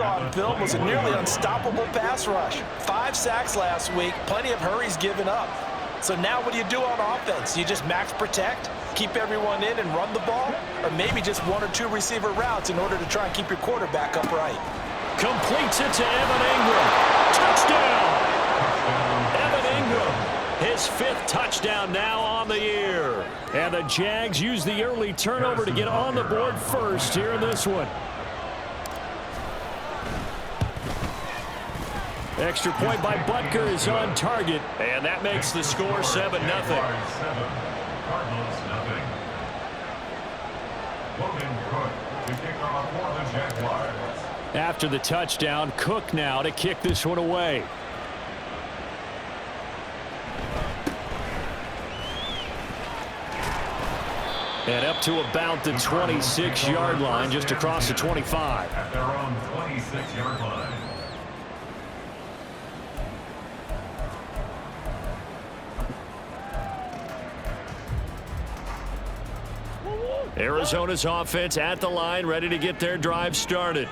On film was a nearly unstoppable pass rush. 5 sacks last week, plenty of hurries given up. So now what do you do on offense? You just max protect, keep everyone in and run the ball, or maybe just 1 or 2 receiver routes in order to try and keep your quarterback upright. Completes it to Evan Ingram. Touchdown! Evan Ingram, his 5th touchdown now on the year. And the Jags use the early turnover to get on the board first here in this one. Extra point by Butker is on target, and that makes the score 7-0. After the touchdown, Cook now to kick this one away. And up to about the 26-yard line, just across the 25. At their own 26-yard line. Arizona's offense at the line, ready to get their drive started.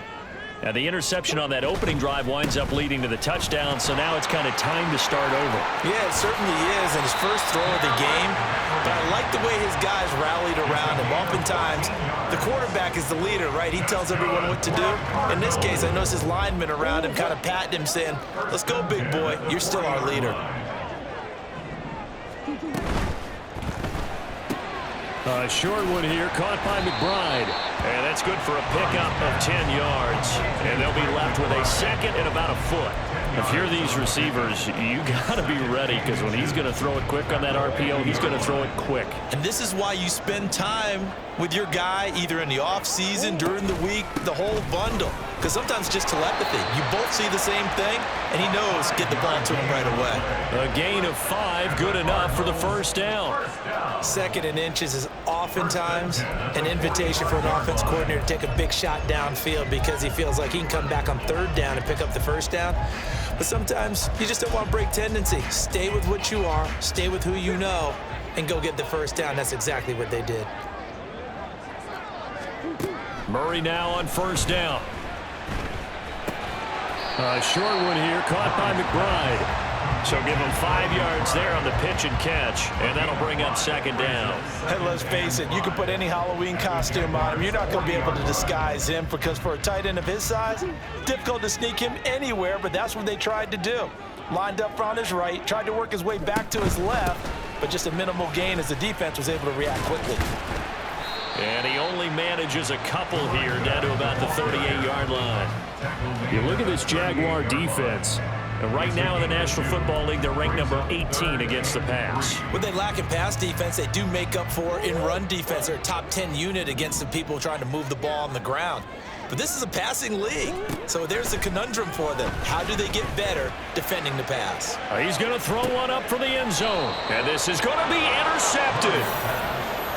And the interception on that opening drive winds up leading to the touchdown, so now it's kind of time to start over. Yeah, it certainly is, and his first throw of the game. But I like the way his guys rallied around him. Oftentimes, the quarterback is the leader, right? He tells everyone what to do. In this case, I noticed his linemen around him kind of patting him, saying, "Let's go, big boy. You're still our leader." A short one here, caught by McBride. And that's good for a pickup of 10 yards. And they'll be left with a 2nd and about a foot. If you're these receivers, you got to be ready, because when he's going to throw it quick on that RPO, he's going to throw it quick. And this is why you spend time with your guy either in the offseason, during the week, the whole bundle. Because sometimes just telepathy. You both see the same thing, and he knows get the ball to him right away. A gain of 5, good enough for the first down. 2nd and inches is oftentimes an invitation for an offense coordinator to take a big shot downfield because he feels like he can come back on 3rd down and pick up the first down. But sometimes you just don't want to break tendency. Stay with what you are, stay with who you know, and go get the first down. That's exactly what they did. Murray now on 1st down. A short one here, caught by McBride. So give him 5 yards there on the pitch and catch, and that'll bring up 2nd down. And let's face it, you can put any Halloween costume on him. You're not going to be able to disguise him, because for a tight end of his size, difficult to sneak him anywhere, but that's what they tried to do. Lined up on his right, tried to work his way back to his left, but just a minimal gain as the defense was able to react quickly. And he only manages a couple here, down to about the 38-yard line. You look at this Jaguar defense. And right now in the National Football League, they're ranked number 18 against the pass. What they lack in pass defense, they do make up for in run defense. They're a top 10 unit against the people trying to move the ball on the ground. But this is a passing league, so there's a conundrum for them. How do they get better defending the pass? He's going to throw one up for the end zone. And this is going to be intercepted.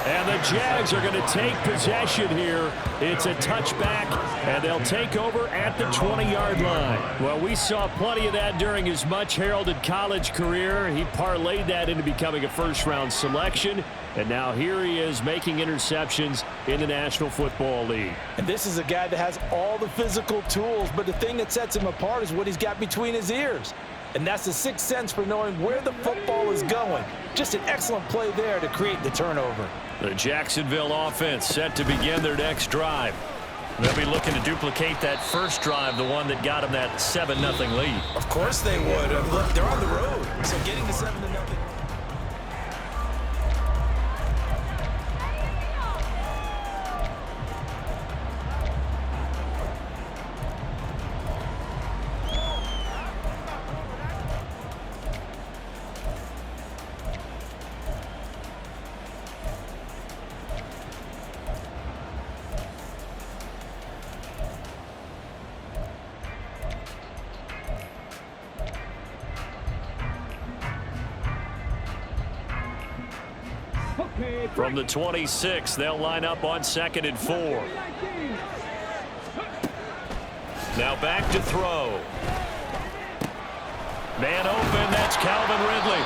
And the Jags are going to take possession here. It's a touchback, and they'll take over at the 20-yard line. Well, we saw plenty of that during his much-heralded college career. He parlayed that into becoming a first-round selection, and now here he is making interceptions in the National Football League. And this is a guy that has all the physical tools, but the thing that sets him apart is what he's got between his ears. And that's the 6th sense for knowing where the football is going. Just an excellent play there to create the turnover. The Jacksonville offense set to begin their next drive. They'll be looking to duplicate that first drive, the one that got them that 7-0 lead. Of course they would. Look, they're on the road, so getting to 7-0. From the 26, they'll line up on 2nd and 4. Now back to throw. Man open, that's Calvin Ridley.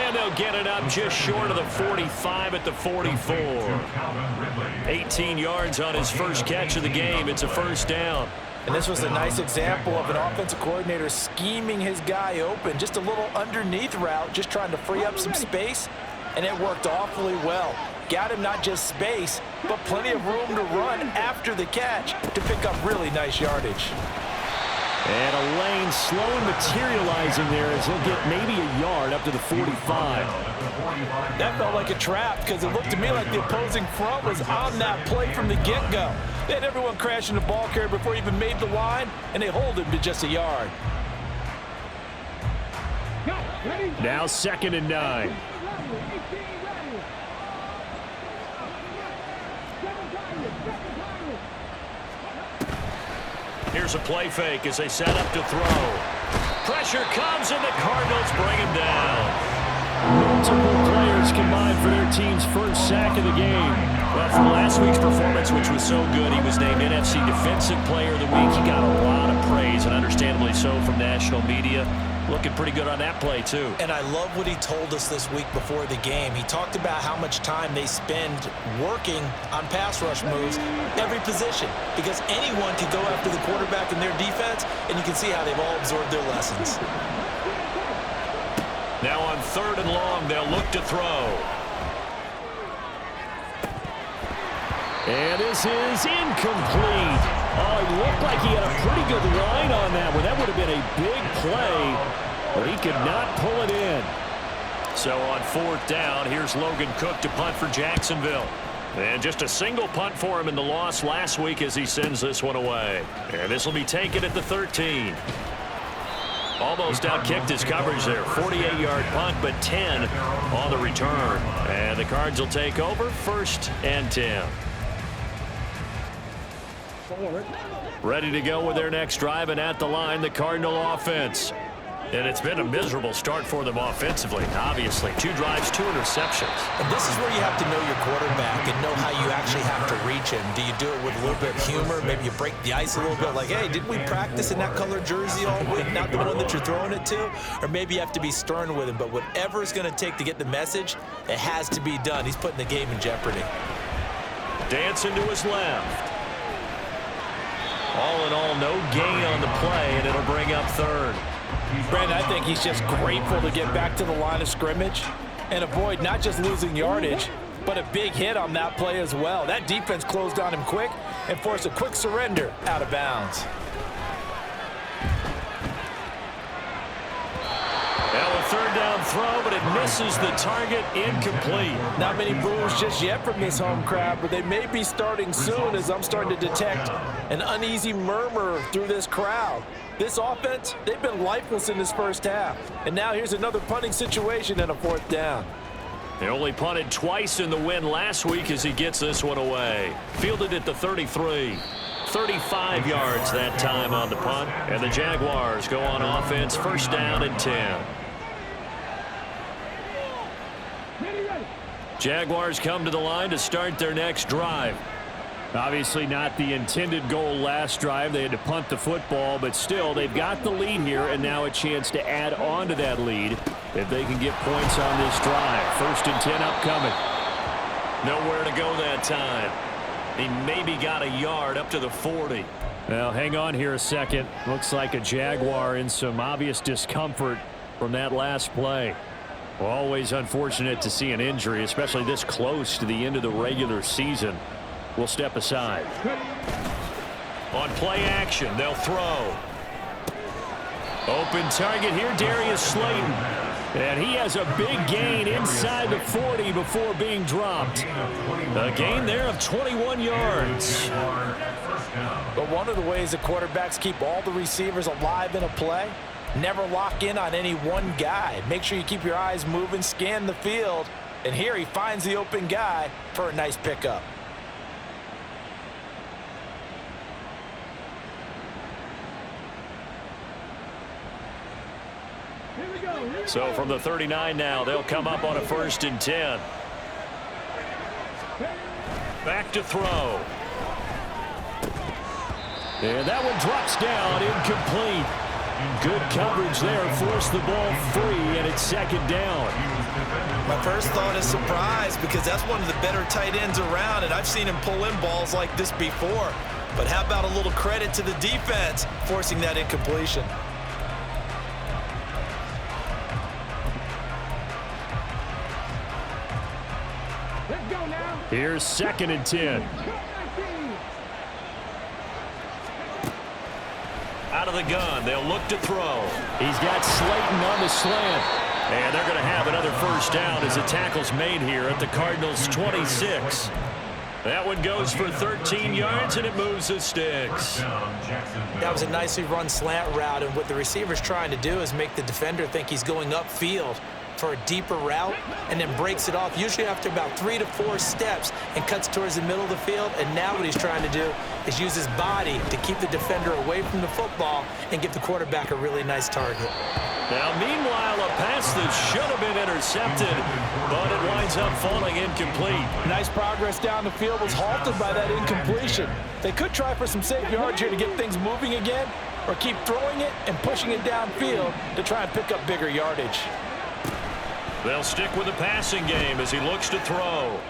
And they'll get it up just short of the 45 at the 44. 18 yards on his first catch of the game. It's a first down. And this was a nice example of an offensive coordinator scheming his guy open. Just a little underneath route, just trying to free up some space, and it worked awfully well. Got him not just space, but plenty of room to run after the catch to pick up really nice yardage. And a lane slowly materializing there as he'll get maybe a yard up to the 45. That felt like a trap because it looked to me like the opposing front was on that play from the get-go. They had everyone crashing the ball carrier before he even made the line, and they hold him to just a yard. Now 2nd and 9. Here's a play fake as they set up to throw. Pressure comes, and the Cardinals bring him down. Multiple players combined for their team's first sack of the game. Well, from last week's performance, which was so good, he was named NFC Defensive Player of the Week. He got a lot of praise, and understandably so, from national media. Looking pretty good on that play, too. And I love what he told us this week before the game. He talked about how much time they spend working on pass rush moves, every position, because anyone can go after the quarterback in their defense, and you can see how they've all absorbed their lessons. Now on 3rd and long, they'll look to throw. And this is incomplete. Oh, it looked like he had a pretty good line on that one. That would have been a big play, but he could not pull it in. So on 4th down, here's Logan Cook to punt for Jacksonville. And just a single punt for him in the loss last week as he sends this one away. And this will be taken at the 13. Almost outkicked his coverage there. 48-yard punt, but 10 on the return. And the Cards will take over 1st and 10. Ready to go with their next drive, and at the line, the Cardinal offense. And it's been a miserable start for them offensively, obviously. 2 drives, 2 interceptions. And this is where you have to know your quarterback and know how you actually have to reach him. Do you do it with a little bit of humor? Maybe you break the ice a little bit, like, hey, didn't we practice in that color jersey all week? Not the one that you're throwing it to? Or maybe you have to be stern with him. But whatever it's going to take to get the message, it has to be done. He's putting the game in jeopardy. Dancing to his left. All in all, no gain on the play, and it'll bring up 3rd. Brandon, I think he's just grateful to get back to the line of scrimmage and avoid not just losing yardage, but a big hit on that play as well. That defense closed on him quick and forced a quick surrender out of bounds. Well, a 3rd down throw, but it misses the target, incomplete. Not many boos just yet from this home crowd, but they may be starting soon as I'm starting to detect an uneasy murmur through this crowd. This offense, they've been lifeless in this first half. And now here's another punting situation and a 4th down. They only punted twice in the win last week as he gets this one away. Fielded at the 33. 35 yards that time on the punt. And the Jaguars go on offense, 1st down and 10. Jaguars come to the line to start their next drive. Obviously not the intended goal last drive. They had to punt the football, but still they've got the lead here, and now a chance to add on to that lead if they can get points on this drive. 1st and 10 upcoming. Nowhere to go that time. He maybe got a yard up to the 40. Now hang on here a second. Looks like a Jaguar in some obvious discomfort from that last play. Always unfortunate to see an injury, especially this close to the end of the regular season. We'll step aside. On play action, they'll throw. Open target here, Darius Slayton. And he has a big gain inside the 40 before being dropped. A gain there of 21 yards. But one of the ways the quarterbacks keep all the receivers alive in a play, never lock in on any one guy. Make sure you keep your eyes moving, scan the field. And here he finds the open guy for a nice pickup. So from the 39 now, they'll come up on a 1st and 10. Back to throw. And that one drops down, incomplete. Good coverage there, forced the ball free, and it's 2nd down. My first thought is surprise, because that's one of the better tight ends around, and I've seen him pull in balls like this before. But how about a little credit to the defense forcing that incompletion? Here's 2nd and 10. Out of the gun, they'll look to throw. He's got Slayton on the slant. And they're going to have another first down as the tackle's made here at the Cardinals' 26. That one goes for 13 yards, and it moves the sticks. That was a nicely run slant route, and what the receiver's trying to do is make the defender think he's going upfield for a deeper route and then breaks it off, usually after about 3 to 4 steps, and cuts towards the middle of the field. And now what he's trying to do is use his body to keep the defender away from the football and give the quarterback a really nice target. Now, meanwhile, a pass that should have been intercepted, but it winds up falling incomplete. Nice progress down the field was halted by that incompletion. They could try for some safe yards here to get things moving again, or keep throwing it and pushing it downfield to try and pick up bigger yardage. They'll stick with the passing game as he looks to throw.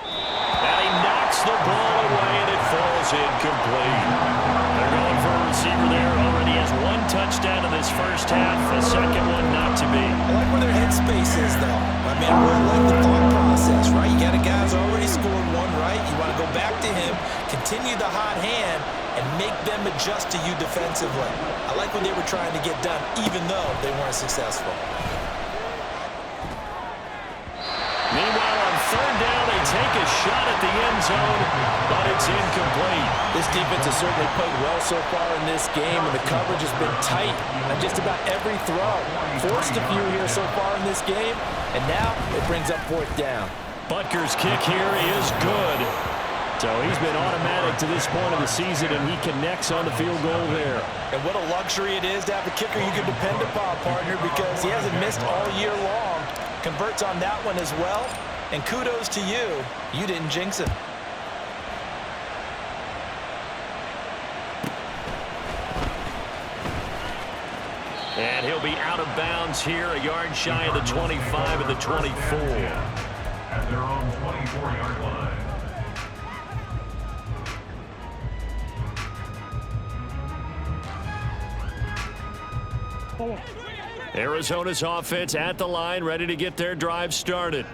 And he knocks the ball away, and it falls incomplete. They're going for a receiver there. Already has 1 touchdown in this first half. A second one not to be. I like where their headspace is, though. I mean, I really like the thought process, right? You got a guy who's already scored 1, right? You want to go back to him, continue the hot hand, and make them adjust to you defensively. I like what they were trying to get done, even though they weren't successful. Meanwhile, on 3rd down, they take a shot at the end zone, but it's incomplete. This defense has certainly played well so far in this game, and the coverage has been tight on just about every throw. Forced a few here so far in this game, and now it brings up 4th down. Butker's kick here is good. So he's been automatic to this point of the season, and he connects on the field goal there. And what a luxury it is to have a kicker you can depend upon, partner, because he hasn't missed all year long. Converts on that one as well, and kudos to you. You didn't jinx it. And he'll be out of bounds here, a yard shy of the 25 and the 24. At their own 24-yard line. Arizona's offense at the line, ready to get their drive started.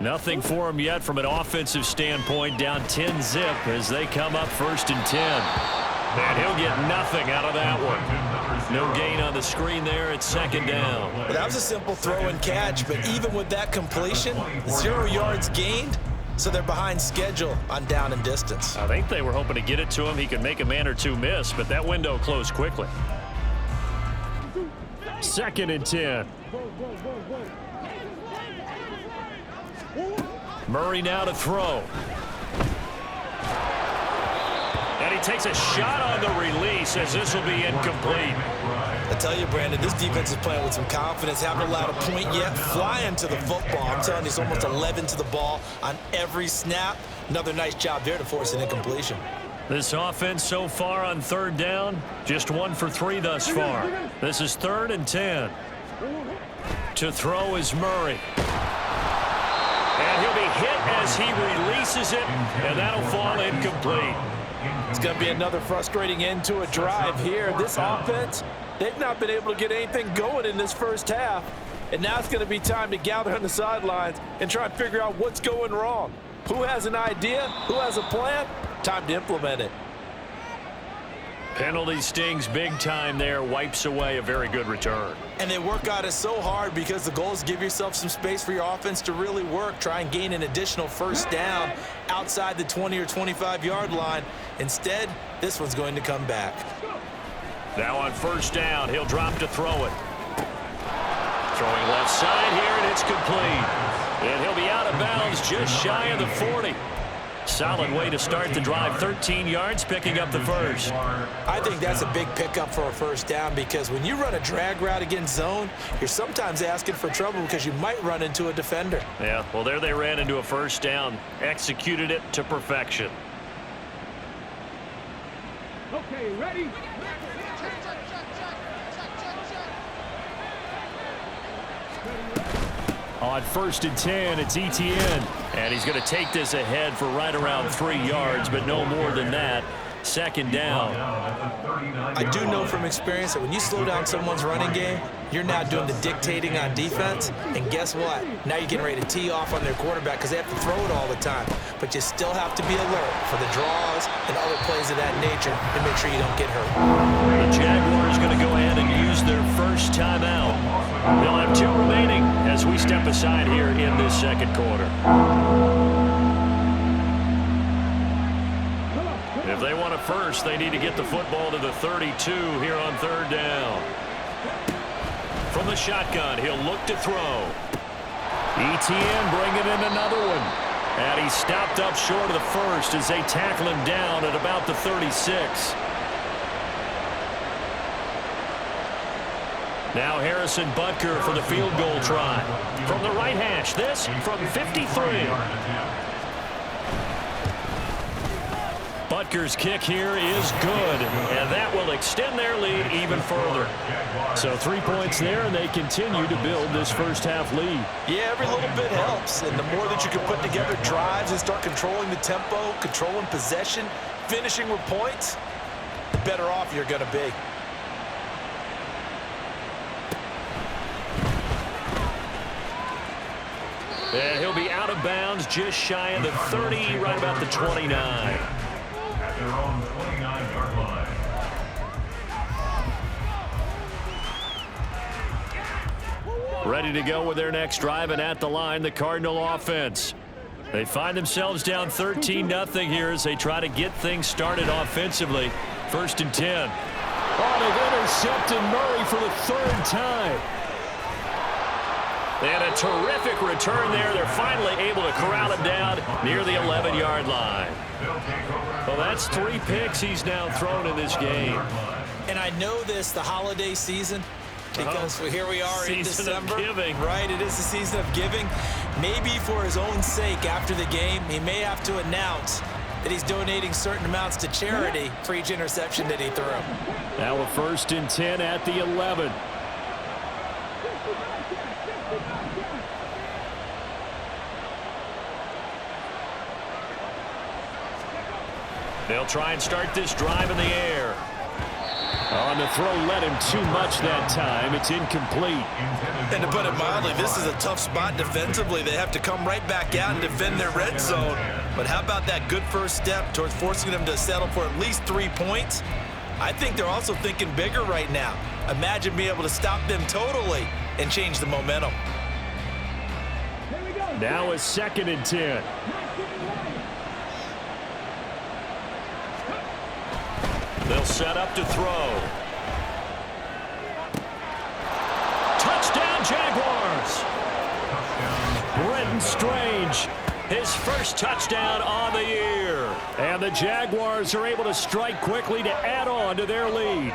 Nothing for them yet from an offensive standpoint, down 10-zip as they come up 1st and 10. And he'll get nothing out of that one. No gain on the screen there. It's 2nd down. Well, that was a simple throw and catch, but even with that completion, 0 yards gained, so they're behind schedule on down and distance. I think they were hoping to get it to him. He could make a man or two miss, but that window closed quickly. 2nd and 10. Murray now to throw. And he takes a shot on the release as this will be incomplete. I tell you, Brandon, this defense is playing with some confidence. Haven't allowed a point yet. Flying to the football. I'm telling you, it's almost 11 to the ball on every snap. Another nice job there to force an incompletion. This offense so far on 3rd down, just 1 for 3 thus far. This is 3rd and 10. To throw is Murray. And he'll be hit as he releases it, and that'll fall incomplete. It's going to be another frustrating end to a drive here. This offense, they've not been able to get anything going in this first half. And now it's going to be time to gather on the sidelines and try and figure out what's going wrong. Who has an idea? Who has a plan? Time to implement it. Penalty stings big time there, wipes away a very good return. And they work on it so hard because the goal is give yourself some space for your offense to really work. Try and gain an additional 1st down outside the 20 or 25-yard line. Instead, this one's going to come back. Now on 1st down, he'll drop to throw it. Throwing left side here, and it's complete. And he'll be out of bounds just shy of the 40. Solid way to start the drive. 13 yards, picking up the first. I think that's a big pickup for a 1st down because when you run a drag route against zone, you're sometimes asking for trouble because you might run into a defender. Yeah, well, there they ran into a 1st down. Executed it to perfection. Okay, ready? On 1st and 10, it's Etienne. And he's going to take this ahead for right around 3 yards, but no more than that. 2nd down. I do know from experience that when you slow down someone's running game, you're now doing the dictating on defense. And guess what? Now you're getting ready to tee off on their quarterback because they have to throw it all the time. But you still have to be alert for the draws and other plays of that nature to make sure you don't get hurt. The Jaguars going to go ahead and use their first timeout. They'll have 2 remaining as we step aside here in this 2nd quarter. If they want a first, they need to get the football to the 32 here on 3rd down. From the shotgun, he'll look to throw. Etienne bringing in another one. And he's stopped up short of the first as they tackle him down at about the 36. Now Harrison Butker for the field goal try. From the right hash, this from 53. Butker's kick here is good, and that will extend their lead even further. So 3 points there, and they continue to build this first half lead. Yeah, every little bit helps, and the more that you can put together drives and start controlling the tempo, controlling possession, finishing with points, the better off you're going to be. And he'll be out of bounds just shy of the 30, right about the 29. At their own 29-yard line. Ready to go with their next drive, and at the line, the Cardinal offense. They find themselves down 13-0 here as they try to get things started offensively. 1st and 10. Oh, they've intercepted Murray for the 3rd time. And a terrific return there. They're finally able to corral him down near the 11-yard line. Well, that's 3 picks he's now thrown in this game. And I know this, the holiday season, because here we are in December. Season of giving. Right, it is the season of giving. Maybe for his own sake after the game, he may have to announce that he's donating certain amounts to charity for each interception that he threw. Now a 1st and 10 at the 11. They'll try and start this drive in the air. On the throw, led him too much that time. It's incomplete. And to put it mildly, this is a tough spot defensively. They have to come right back out and defend their red zone. But how about that good first step towards forcing them to settle for at least 3 points? I think they're also thinking bigger right now. Imagine being able to stop them totally and change the momentum. Now a 2nd and 10. They'll set up to throw. Touchdown, Jaguars! Brenton Strange, his first touchdown on the year. And the Jaguars are able to strike quickly to add on to their lead.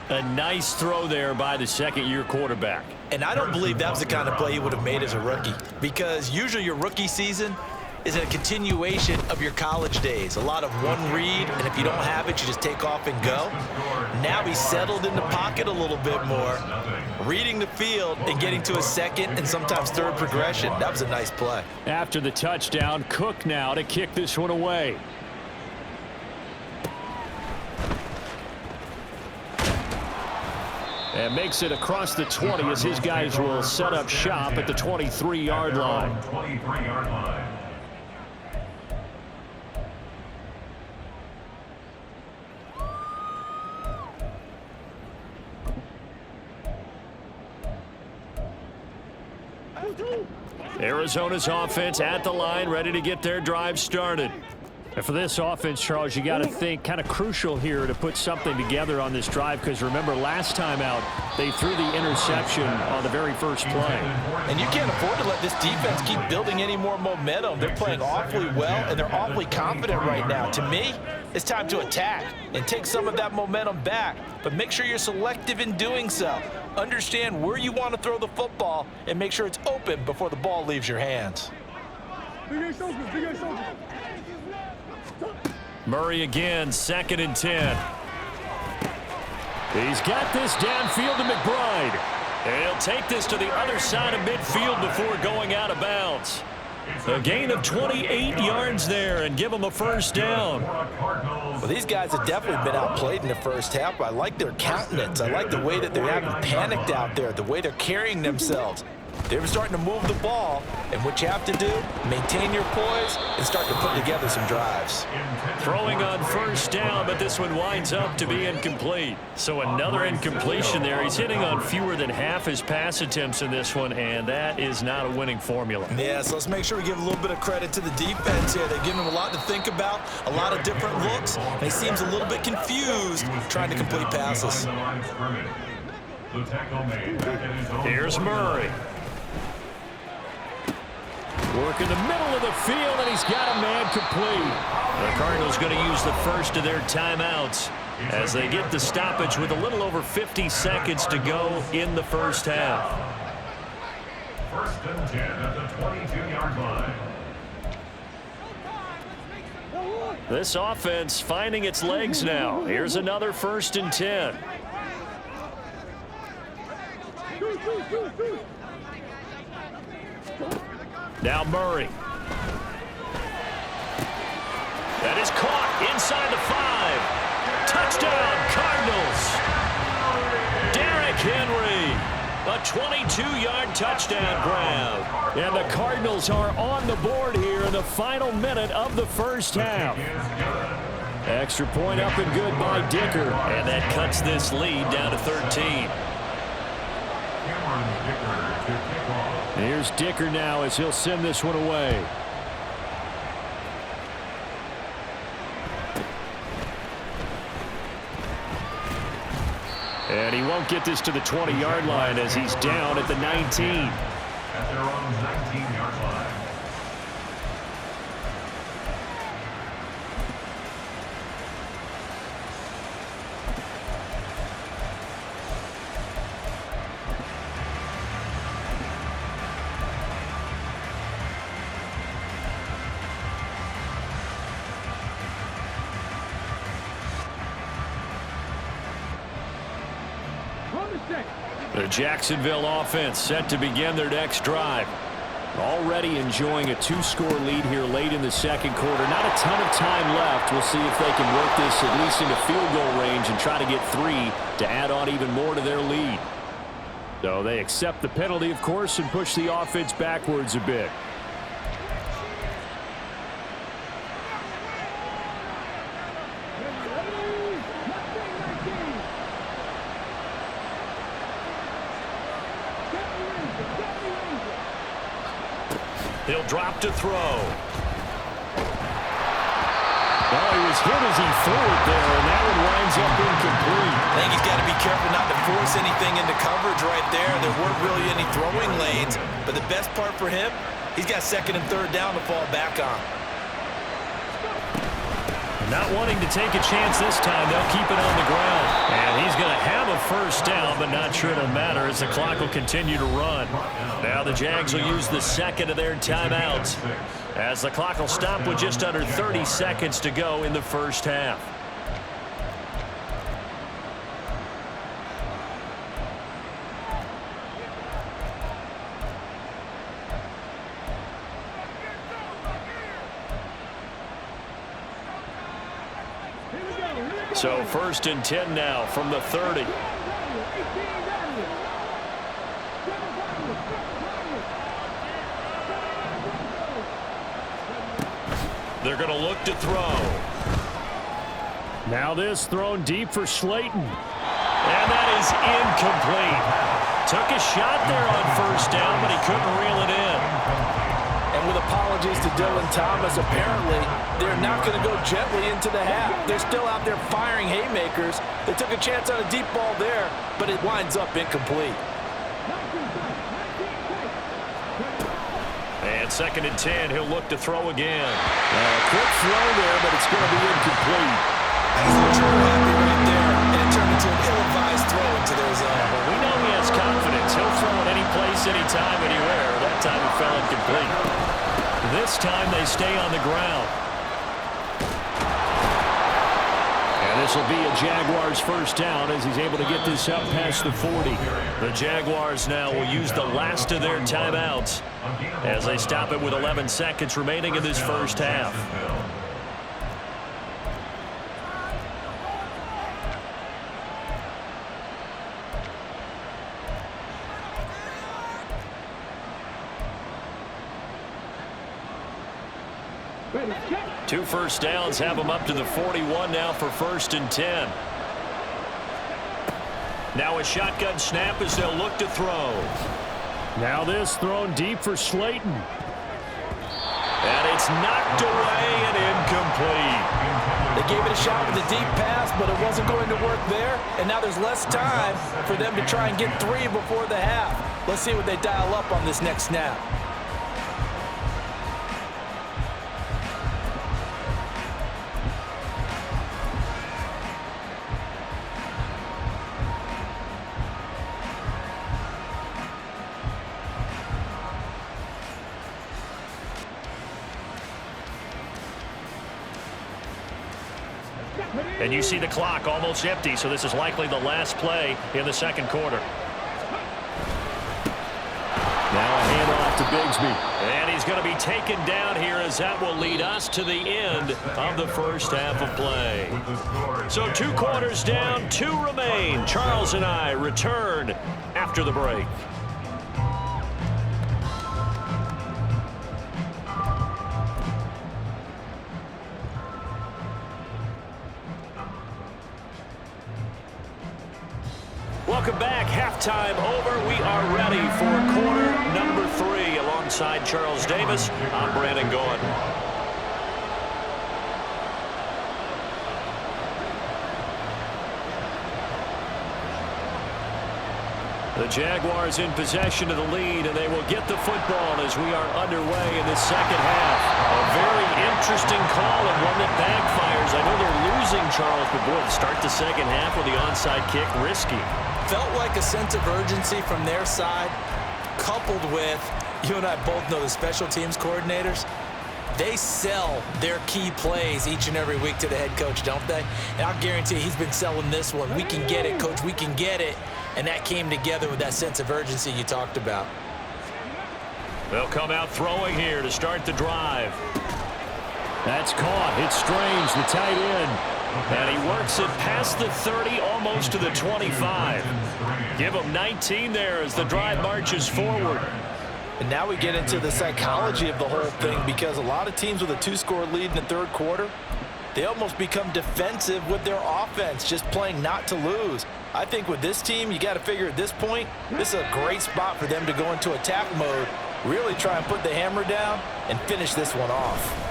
A nice throw there by the 2nd-year quarterback. And I don't believe that was the kind of play he would have made as a rookie, because usually your rookie season is a continuation of your college days. A lot of one read, and if you don't have it, you just take off and go. Now he's settled in the pocket a little bit more, reading the field and getting to a 2nd and sometimes 3rd progression. That was a nice play. After the touchdown, Cook now to kick this one away. And makes it across the 20 as his guys will set up shop at the 23-yard line. 23-yard line. Arizona's offense at the line, ready to get their drive started. And for this offense, Charles, you got to think kind of crucial here to put something together on this drive, because remember last time out they threw the interception on the very first play. And you can't afford to let this defense keep building any more momentum. They're playing awfully well, and they're awfully confident right now. To me, it's time to attack and take some of that momentum back, but make sure you're selective in doing so. Understand where you want to throw the football and make sure it's open before the ball leaves your hands. Murray again, 2nd and 10. He's got this downfield to McBride. And he'll take this to the other side of midfield before going out of bounds. A gain of 28 yards there and give them a first down. Well, these guys have definitely been outplayed in the first half. I like their countenance. I like the way that they're having panicked out there, the way they're carrying themselves. They're starting to move the ball, and what you have to do, maintain your poise and start to put together some drives. Throwing on first down, but this one winds up to be incomplete. So another incompletion there. He's hitting on fewer than half his pass attempts in this one, and that is not a winning formula. Yeah, so let's make sure we give a little bit of credit to the defense here. They've given him a lot to think about, a lot of different looks, and he seems a little bit confused trying to complete passes. Here's Murray. Work in the middle of the field, and he's got a man complete. The Cardinals going to use the first of their timeouts as they get the stoppage with a little over 50 seconds to go in the first half. 1st and 10 at the 22-yard line. This offense finding its legs now. Here's another 1st and 10. Now Murray. That is caught inside the 5. Touchdown, Cardinals. Derrick Henry. A 22-yard touchdown grab. And the Cardinals are on the board here in the final minute of the first half. Extra point up and good by Dicker. And that cuts this lead down to 13. Here's Dicker now as he'll send this one away. And he won't get this to the 20-yard line as he's down at the 19. At their own 19-yard line. The Jacksonville offense set to begin their next drive. Already enjoying a 2-score lead here late in the second quarter. Not a ton of time left. We'll see if they can work this at least into field goal range and try to get 3 to add on even more to their lead. So they accept the penalty, of course, and push the offense backwards a bit. He'll drop to throw. Oh, he was hit as he threw it there, and that one winds up incomplete. I think he's got to be careful not to force anything into coverage right there. There weren't really any throwing lanes, but the best part for him, he's got 2nd and 3rd down to fall back on. Not wanting to take a chance this time, they'll keep it on the ground. And he's going to have a first down, but not sure it'll matter as the clock will continue to run. Now the Jags will use the 2nd of their timeouts as the clock will stop with just under 30 seconds to go in the first half. So 1st and 10 now from the 30. They're going to look to throw. Now this thrown deep for Slayton. And that is incomplete. Took a shot there on 1st down, but he couldn't reel it in. And with apologies to Dylan Thomas, apparently they're not going to go gently into the half. They're still out there firing haymakers. They took a chance on a deep ball there, but it winds up incomplete. And 2nd and 10, he'll look to throw again. A quick throw there, but it's going to be incomplete. He's a little happy right there, and it turned into an ill-advised throw into their zone. Well, we know he has confidence. He'll throw it any place, anytime, anywhere. That time it fell incomplete. This time they stay on the ground. And This will be a Jaguars first down as he's able to get this up past the 40. The Jaguars now will use the last of their timeouts as they stop it with 11 seconds remaining in this first half. Two first downs have them up to the 41 now for 1st and 10. Now a shotgun snap as they'll look to throw. Now this thrown deep for Slayton. And it's knocked away and incomplete. They gave it a shot with a deep pass, but it wasn't going to work there. And now there's less time for them to try and get 3 before the half. Let's see what they dial up on this next snap. And you see the clock almost empty, so this is likely the last play in the second quarter. Now a handoff to Bigsby. And he's going to be taken down here as that will lead us to the end of the first half of play. So 2 quarters down, 2 remain. Charles and I return after the break. Welcome back. Halftime over. We are ready for quarter number 3. Alongside Charles Davis, I'm Brandon Gordon. The Jaguars in possession of the lead, and they will get the football as we are underway in the second half. A very interesting call and one that backfires. I know they're losing, Charles, but boy, to start the second half with the onside kick, risky. Felt like a sense of urgency from their side, coupled with, you and I both know the special teams coordinators, they sell their key plays each and every week to the head coach, don't they? And I'll guarantee he's been selling this one. We can get it, coach, we can get it. And that came together with that sense of urgency you talked about. They'll come out throwing here to start the drive. That's caught. It's Strange, the tight end. And he works it past the 30, almost to the 25. Give him 19 there as the drive marches forward. And now we get into the psychology of the whole thing, because a lot of teams with a 2-score lead in the third quarter, they almost become defensive with their offense, just playing not to lose. I think with this team, you got to figure at this point, this is a great spot for them to go into attack mode, really try and put the hammer down and finish this one off.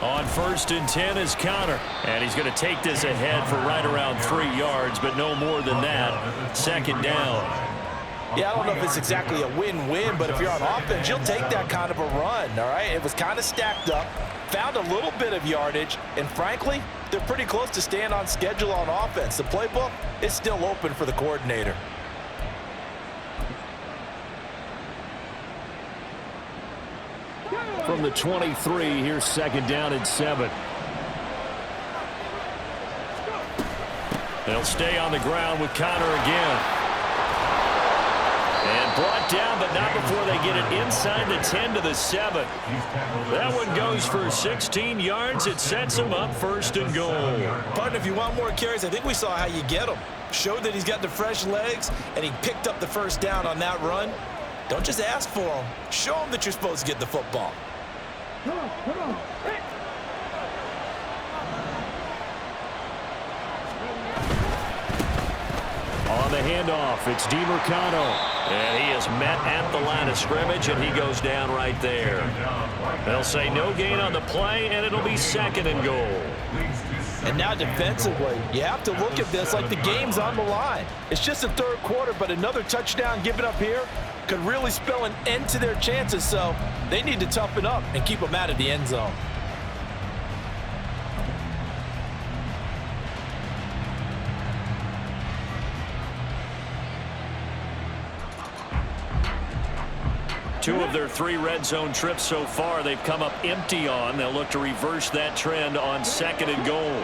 On 1st and 10 is Connor, and he's going to take this ahead for right around 3 yards, but no more than that. Second down. Yeah, I don't know if it's exactly a win-win, but if you're on offense, you'll take that kind of a run, all right? It was kind of stacked up, found a little bit of yardage, and frankly, they're pretty close to staying on schedule on offense. The playbook is still open for the coordinator. From the 23, here's 2nd down and 7. They'll stay on the ground with Connor again. And brought down, but not before they get it inside the 10 to the 7. That one goes for 16 yards. It sets him up 1st and goal. Partner, if you want more carries, I think we saw how you get him. Showed that he's got the fresh legs, and he picked up the first down on that run. Don't just ask for him. Show him that you're supposed to get the football. Come on. Hey. On the handoff, it's DiMercado. And he is met at the line of scrimmage, and he goes down right there. They'll say no gain on the play, and it'll be 2nd and goal. And now defensively, you have to look at this like the game's on the line. It's just the third quarter, but another touchdown given up here could really spell an end to their chances, so they need to toughen up and keep them out of the end zone. Two of their 3 red zone trips so far, they've come up empty on. They'll look to reverse that trend on 2nd and goal.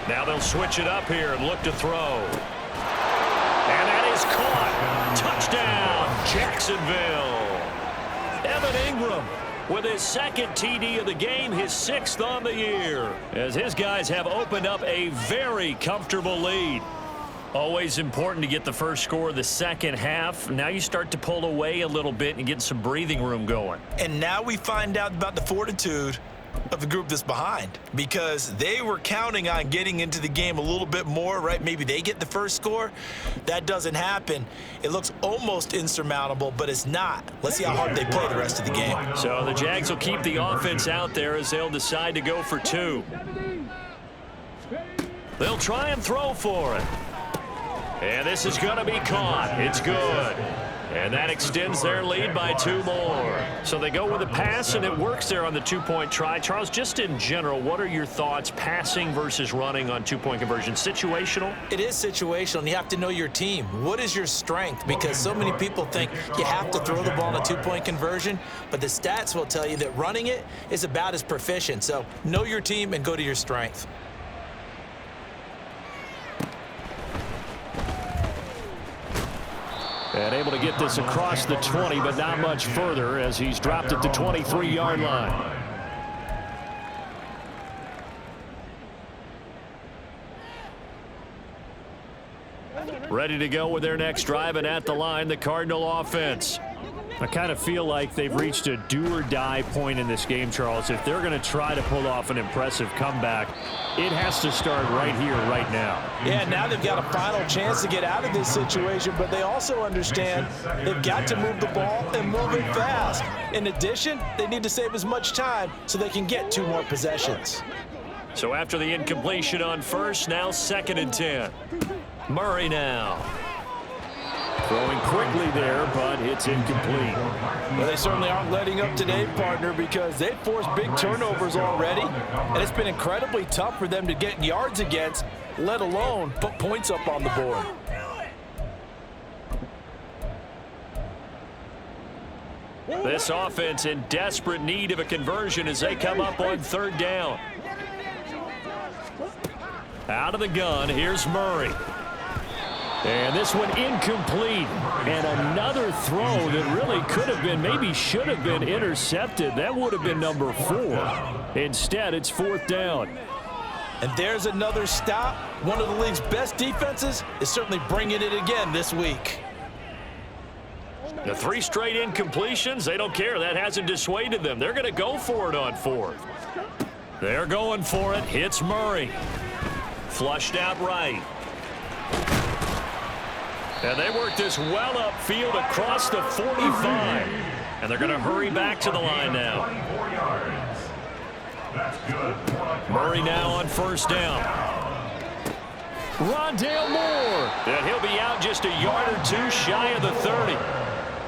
Now they'll switch it up here and look to throw. And that is caught. Touchdown, Jacksonville. Evan Ingram with his second TD of the game, his 6th on the year, as his guys have opened up a very comfortable lead. Always important to get the first score of the second half. Now you start to pull away a little bit and get some breathing room going. And now we find out about the fortitude of the group that's behind, because they were counting on getting into the game a little bit more, right? Maybe they get the first score. That doesn't happen. It looks almost insurmountable, but it's not. Let's see how hard they play the rest of the game. So the Jags will keep the offense out there as they'll decide to go for 2. They'll try and throw for it. And this is going to be caught. It's good. And that extends their lead by 2 more. So they go with a pass, and it works there on the 2-point try. Charles, just in general, what are your thoughts passing versus running on 2-point conversion? Situational? It is situational, and you have to know your team. What is your strength? Because so many people think you have to throw the ball in a 2-point conversion, but the stats will tell you that running it is about as proficient. So know your team and go to your strength. And able to get this across the 20, but not much further as he's dropped at the 23-yard line. Ready to go with their next drive, and at the line, the Cardinal offense. I kind of feel like they've reached a do-or-die point in this game, Charles. If they're going to try to pull off an impressive comeback, it has to start right here, right now. Yeah, now they've got a final chance to get out of this situation, but they also understand they've got to move the ball and move it fast. In addition, they need to save as much time so they can get 2 more possessions. So after the incompletion on first, now 2nd and 10. Murray now. Throwing quickly there, but it's incomplete. Well, they certainly aren't letting up today, partner, because they've forced big turnovers already, and it's been incredibly tough for them to get yards against, let alone put points up on the board. This offense in desperate need of a conversion as they come up on 3rd down. Out of the gun, here's Murray. And this one incomplete. And another throw that really could have been, maybe should have been intercepted. That would have been number 4. Instead, it's 4th down. And there's another stop. One of the league's best defenses is certainly bringing it again this week. The 3 straight incompletions, they don't care. That hasn't dissuaded them. They're going to go for it on 4th. They're going for it. Hits Murray. Flushed out right. And they work this well upfield across the 45. And they're going to hurry back to the line now. Murray now on 1st down. Rondale Moore. And he'll be out just a yard or 2 shy of the 30.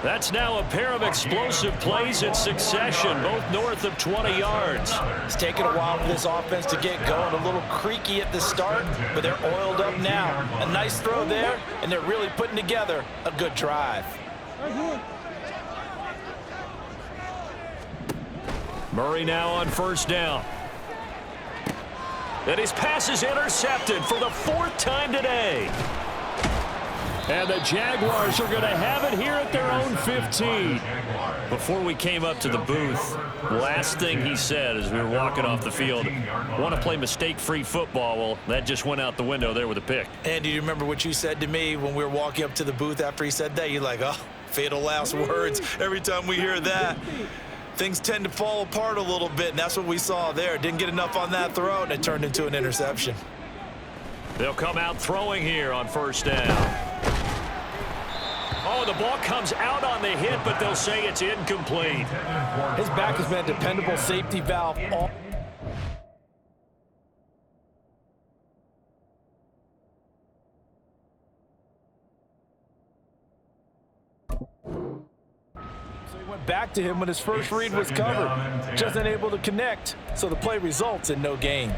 That's now a pair of explosive plays in succession, both north of 20 yards. It's taken a while for this offense to get going. A little creaky at the start, but they're oiled up now. A nice throw there, and they're really putting together a good drive. Murray now on 1st down. And his pass is intercepted for the 4th time today. And the Jaguars are going to have it here at their own 15. Before we came up to the booth, last thing he said as we were walking off the field, want to play mistake-free football. Well, that just went out the window there with a pick. And do you remember what you said to me when we were walking up to the booth after he said that? You're like, oh, fatal last words. Every time we hear that, things tend to fall apart a little bit, and that's what we saw there. Didn't get enough on that throw, and it turned into an interception. They'll come out throwing here on 1st down. Oh, the ball comes out on the hit, but they'll say it's incomplete. His back has been a dependable safety valve all. So he went back to him when his first read was covered. Just unable to connect, so the play results in no gain.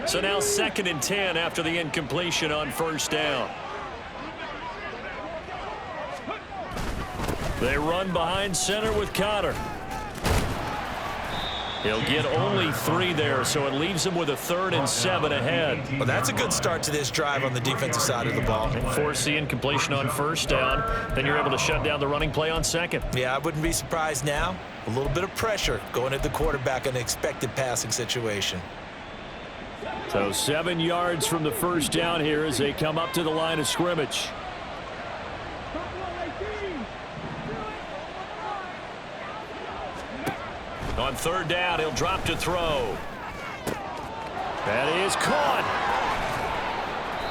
So now 2nd and 10 after the incompletion on 1st down. They run behind center with Cotter. He'll get only 3 there, so it leaves him with a 3rd and 7 ahead. Well, that's a good start to this drive on the defensive side of the ball. Force the incompletion on 1st down. Then you're able to shut down the running play on 2nd. Yeah, I wouldn't be surprised now. A little bit of pressure going at the quarterback in an expected passing situation. So 7 yards from the 1st down here as they come up to the line of scrimmage. On 3rd down, he'll drop to throw. That is caught.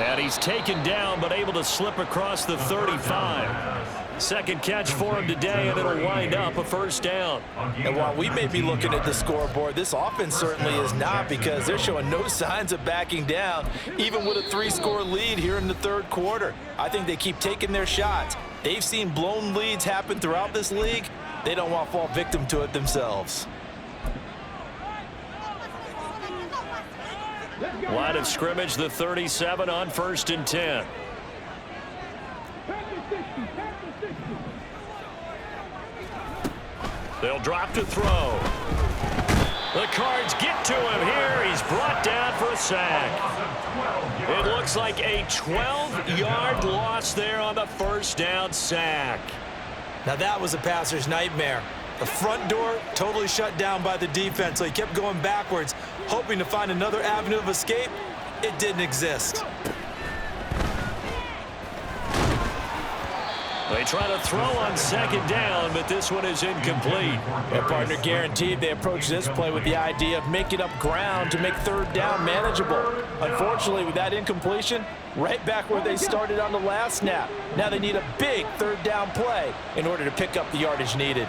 And he's taken down, but able to slip across the 35. Second catch for him today, and it'll wind up a 1st down. And while we may be looking at the scoreboard, this offense certainly is not, because they're showing no signs of backing down, even with a 3-score lead here in the 3rd quarter. I think they keep taking their shots. They've seen blown leads happen throughout this league. They don't want to fall victim to it themselves. Line of scrimmage, the 37 on 1st and 10. They'll drop to throw. The Cards get to him here. He's brought down for a sack. It looks like a 12-yard loss there on the 1st down sack. Now that was a passer's nightmare. The front door totally shut down by the defense, so he kept going backwards, hoping to find another avenue of escape. It didn't exist. They try to throw on 2nd down, but this one is incomplete. Their partner guaranteed they approach this play with the idea of making up ground to make 3rd down manageable. Unfortunately, with that incompletion, right back where they started on the last snap. Now they need a big 3rd down play in order to pick up the yardage needed.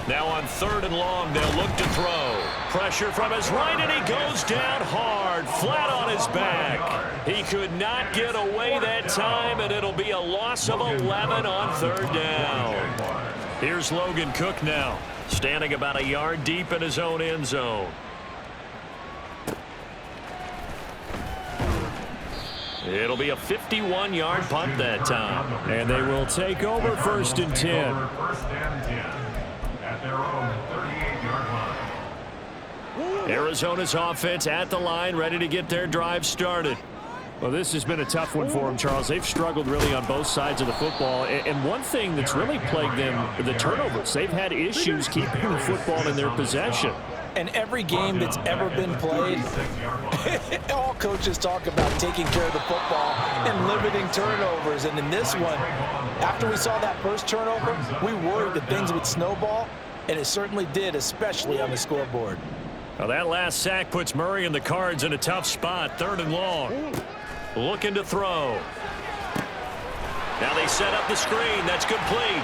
Now on 3rd and long, they'll look to throw. Pressure from his right, and he goes down hard, flat on his back. He could not get away that time, and it'll be a loss of 11 on 3rd down. Here's Logan Cook now, standing about a yard deep in his own end zone. It'll be a 51-yard punt that time. And they will take over 1st and 10. First and 10 at their own 38-yard line. Arizona's offense at the line, ready to get their drive started. Well, this has been a tough one for them, Charles. They've struggled really on both sides of the football. And one thing that's really plagued them, the turnovers. They've had issues keeping the football in their possession. And every game that's ever been played, all coaches talk about taking care of the football and limiting turnovers. And in this one, after we saw that first turnover, we worried that things would snowball, and it certainly did, especially on the scoreboard. Well, that last sack puts Murray and the Cards in a tough spot. 3rd and long. Looking to throw. Now they set up the screen. That's complete.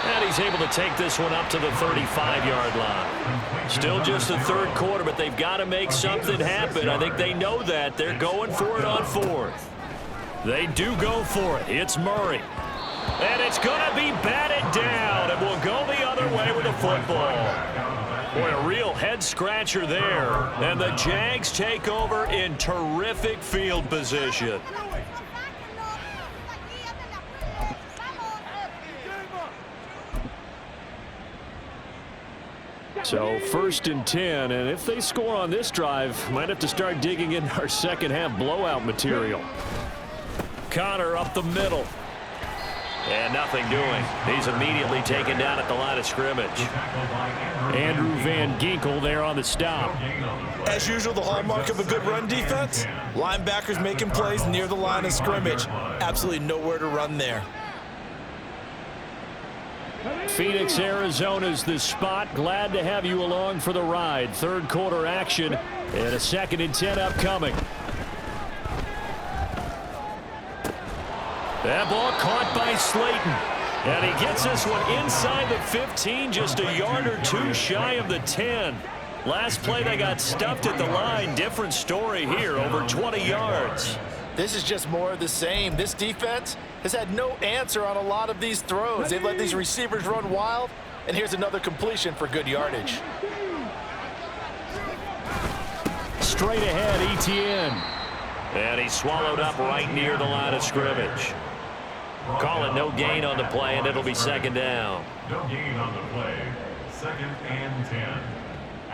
And he's able to take this one up to the 35-yard line. Still just the 3rd quarter, but they've got to make something happen. I think they know that. They're going for it on 4th. They do go for it. It's Murray. And it's going to be batted down, and we'll go the other way with the football. Boy, a real head-scratcher there. And the Jags take over in terrific field position. So 1st and 10, and if they score on this drive, might have to start digging in our second-half blowout material. Connor up the middle. And nothing doing. He's immediately taken down at the line of scrimmage. Andrew Van Ginkel there on the stop. As usual, the hallmark of a good run defense, linebackers making plays near the line of scrimmage. Absolutely nowhere to run there. Phoenix, Arizona's the spot. Glad to have you along for the ride. 3rd quarter action and a 2nd and 10 upcoming. That ball caught by Slayton. And he gets this one inside the 15, just a yard or two shy of the 10. Last play they got stuffed at the line. Different story here, over 20 yards. This is just more of the same. This defense has had no answer on a lot of these throws. They've let these receivers run wild, and here's another completion for good yardage. Straight ahead, Etienne. And he's swallowed up right near the line of scrimmage. Call it no gain on the play, and it'll be 2nd down. No gain on the play. 2nd and 10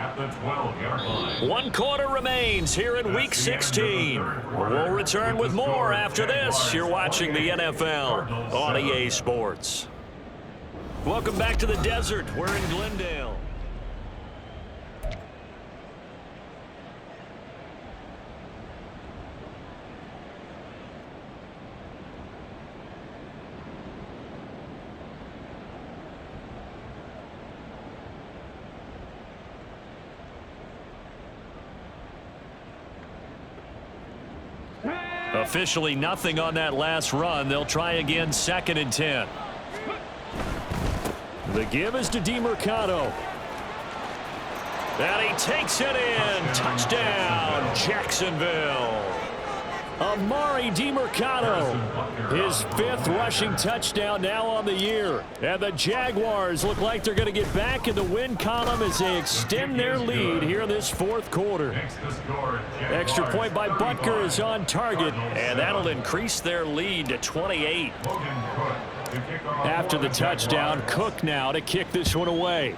at the 12-yard line. 1 quarter remains here in Week 16. We'll return with more after this. You're watching the NFL on EA Sports. Welcome back to the desert. We're in Glendale. Officially nothing on that last run. They'll try again, 2nd and 10. The give is to DeMercado. And he takes it in. Touchdown, Jacksonville. Amari DeMercado, his 5th rushing touchdown now on the year. And the Jaguars look like they're going to get back in the win column as they extend their lead here in this 4th quarter. Extra point by Butker is on target, and that'll increase their lead to 28. After the touchdown, Cook now to kick this one away.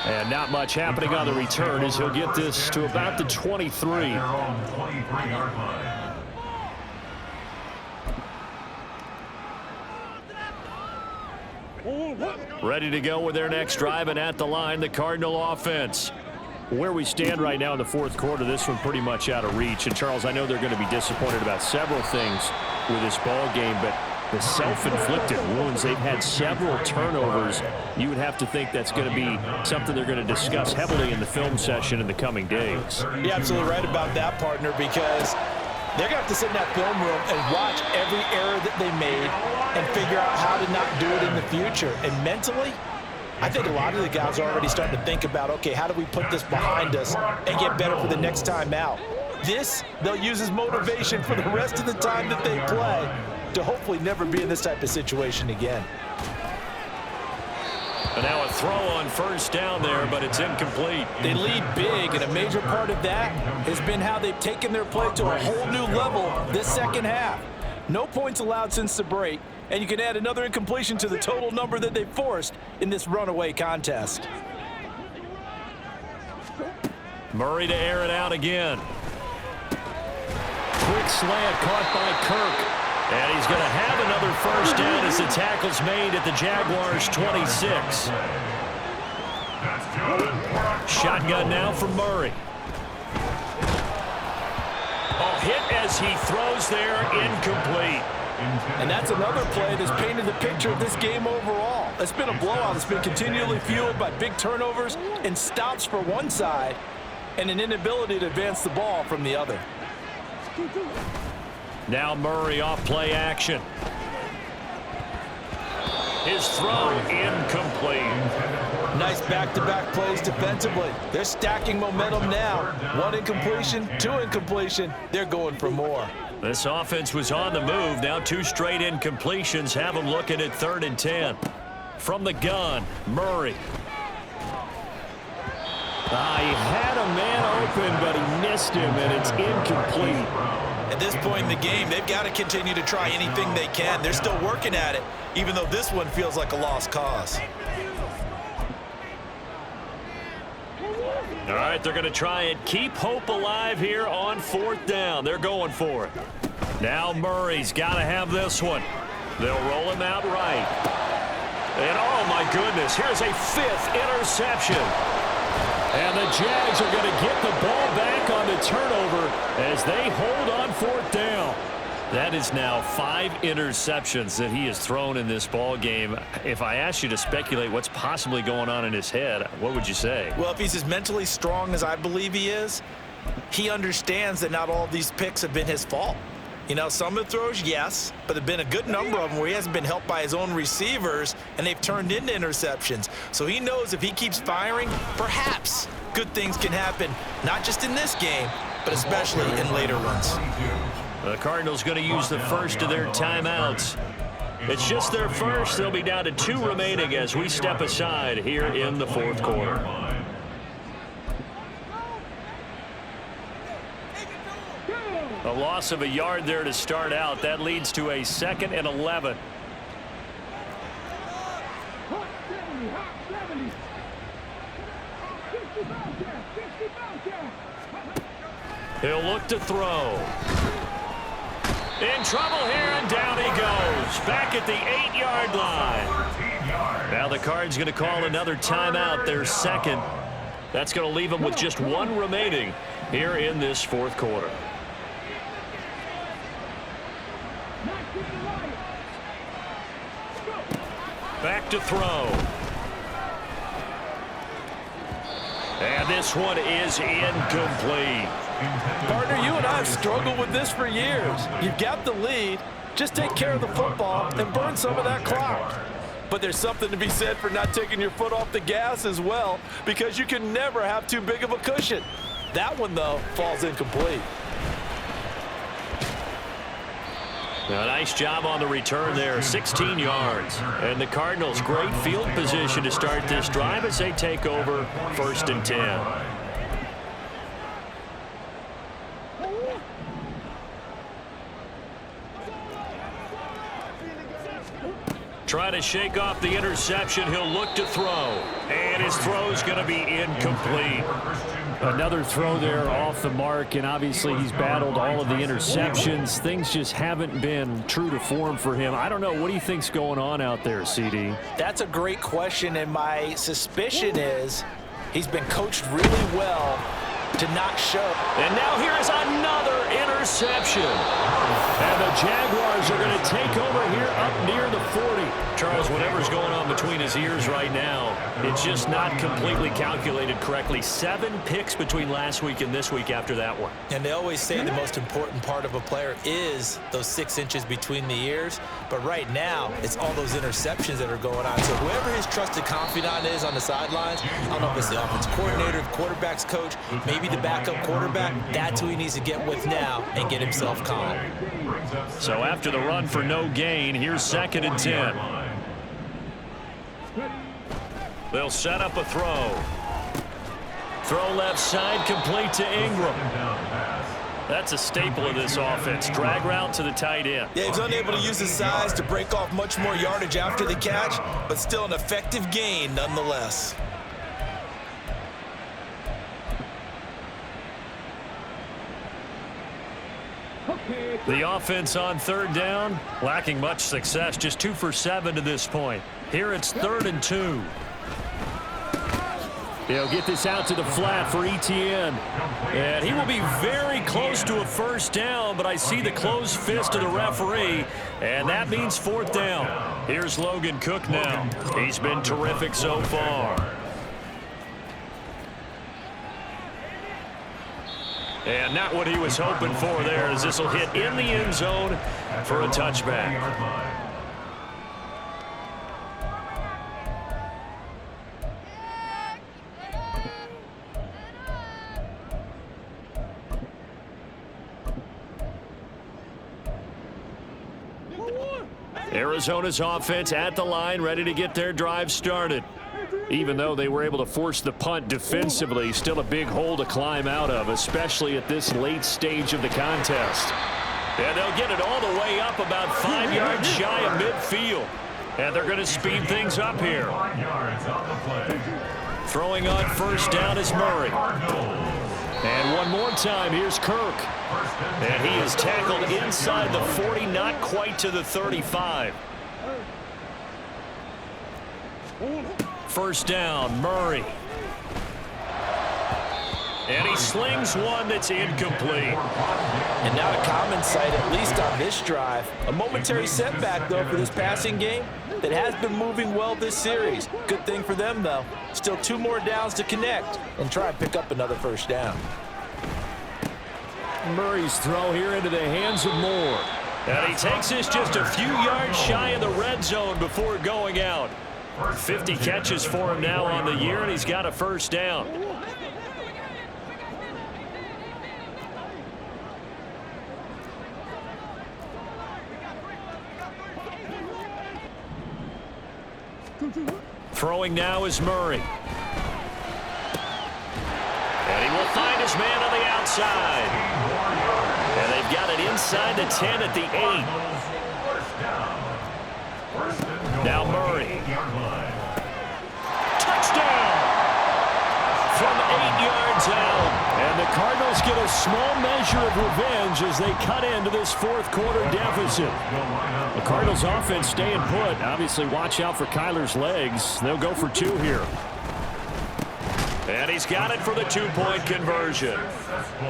And not much happening on the return as he'll get this to about the 23. Ready to go with their next drive, and at the line, the Cardinal offense. Where we stand right now in the 4th quarter, this one pretty much out of reach. And, Charles, I know they're going to be disappointed about several things with this ball game, but the self-inflicted wounds, they've had several turnovers. You would have to think that's going to be something they're going to discuss heavily in the film session in the coming days. You're absolutely right about that, partner, because they're going to have to sit in that film room and watch every error that they made and figure out how to not do it in the future. And mentally, I think a lot of the guys are already starting to think about, okay, how do we put this behind us and get better for the next time out? This, they'll use as motivation for the rest of the time that they play to hopefully never be in this type of situation again. And now a throw on 1st down there, but it's incomplete. They lead big, and a major part of that has been how they've taken their play to a whole new level this 2nd half. No points allowed since the break, and you can add another incompletion to the total number that they forced in this runaway contest. Murray to air it out again. Quick slant caught by Kirk. And he's going to have another 1st down as the tackle's made at the Jaguars' 26. Shotgun now for Murray. A hit as he throws there, incomplete. And that's another play that's painted the picture of this game overall. It's been a blowout. It's been continually fueled by big turnovers and stops for one side and an inability to advance the ball from the other. Now Murray off play action. His throw incomplete. Nice back-to-back plays defensively. They're stacking momentum now. 1 incompletion, 2 incompletion. They're going for more. This offense was on the move. Now 2 straight incompletions have them looking at 3rd and 10. From the gun, Murray. He had a man open, but he missed him, and it's incomplete. At this point in the game, they've got to continue to try anything they can. They're still working at it, even though this one feels like a lost cause. All right, they're going to try and keep hope alive here on 4th down. They're going for it. Now Murray's got to have this one. They'll roll him out right. And, oh, my goodness, here's a 5th interception. And the Jags are going to get the ball back on the turnover as they hold on 4th down. That is now 5 interceptions that he has thrown in this ball game. If I asked you to speculate what's possibly going on in his head, what would you say? Well, if he's as mentally strong as I believe he is, he understands that not all of these picks have been his fault. You know, some of the throws, yes, but there have been a good number of them where he hasn't been helped by his own receivers, and they've turned into interceptions. So he knows if he keeps firing, perhaps good things can happen, not just in this game, but especially in later ones. The Cardinals going to use the first of their timeouts. It's just their first. They'll be down to 2 remaining as we step aside here in the 4th quarter. A loss of a yard there to start out. That leads to a 2nd and 11. He'll look to throw. In trouble here, and down he goes. Back at the 8-yard line. Now the Cards going to call another timeout, their second. That's going to leave them with just one remaining here in this fourth quarter. Back to throw. And this one is incomplete. Partner, you and I have struggled with this for years. You've got the lead. Just take care of the football and burn some of that clock. But there's something to be said for not taking your foot off the gas as well, because you can never have too big of a cushion. That one, though, falls incomplete. A nice job on the return there, 16 yards. And the Cardinals, great field position to start this drive as they take over 1st and 10. Try to shake off the interception. He'll look to throw. And his throw's going to be incomplete. Another throw there off the mark, and obviously he's battled all of the interceptions. Things just haven't been true to form for him. I don't know. What do you think's going on out there, CD? That's a great question, and my suspicion is he's been coached really well to not show. And now here is another interception. And the Jaguars are going to take over here up near the 40. Charles, whatever's going on between his ears right now, it's just not completely calculated correctly. 7 picks between last week and this week after that one. And they always say the most important part of a player is those 6 inches between the ears. But right now, it's all those interceptions that are going on. So whoever his trusted confidant is on the sidelines, I don't know if it's the offense coordinator, the quarterback's coach, maybe the backup quarterback, that's who he needs to get with now and get himself calm. So after the run for no gain, here's 2nd and 10. They'll set up a throw. Throw left side, complete to Ingram. That's a staple of this offense. Drag route to the tight end. Yeah, he's unable to use his size to break off much more yardage after the catch, but still an effective gain nonetheless. The offense on 3rd down, lacking much success, just 2 for 7 to this point. Here it's 3rd and 2. They'll get this out to the flat for Etienne. And he will be very close to a 1st down, but I see the closed fist of the referee, and that means 4th down. Here's Logan Cook now. He's been terrific so far. And not what he was hoping for there, as this will hit in the end zone for a touchback. Arizona's offense at the line, ready to get their drive started. Even though they were able to force the punt defensively, still a big hole to climb out of, especially at this late stage of the contest. And they'll get it all the way up about 5 yards shy of midfield. And they're going to speed things up here. Throwing on 1st down is Murray. And one more time, here's Kirk. And he is tackled inside the 40, not quite to the 35. 1st down, Murray. And he slings one that's incomplete. And not a common sight, at least on this drive. A momentary setback, though, for this passing game that has been moving well this series. Good thing for them, though. Still 2 more downs to connect and try and pick up another 1st down. Murray's throw here into the hands of Moore. And he takes this just a few yards shy of the red zone before going out. 50 catches for him now on the year, and he's got a 1st down. Throwing now is Murray. And he will find his man on the outside. And they've got it inside the 10 at the 8. Now Murray. Touchdown! from 8 yards out. And the Cardinals get a small measure of revenge as they cut into this fourth quarter deficit. The Cardinals offense staying put. Obviously, watch out for Kyler's legs. They'll go for 2 here. And he's got it for the 2-point conversion.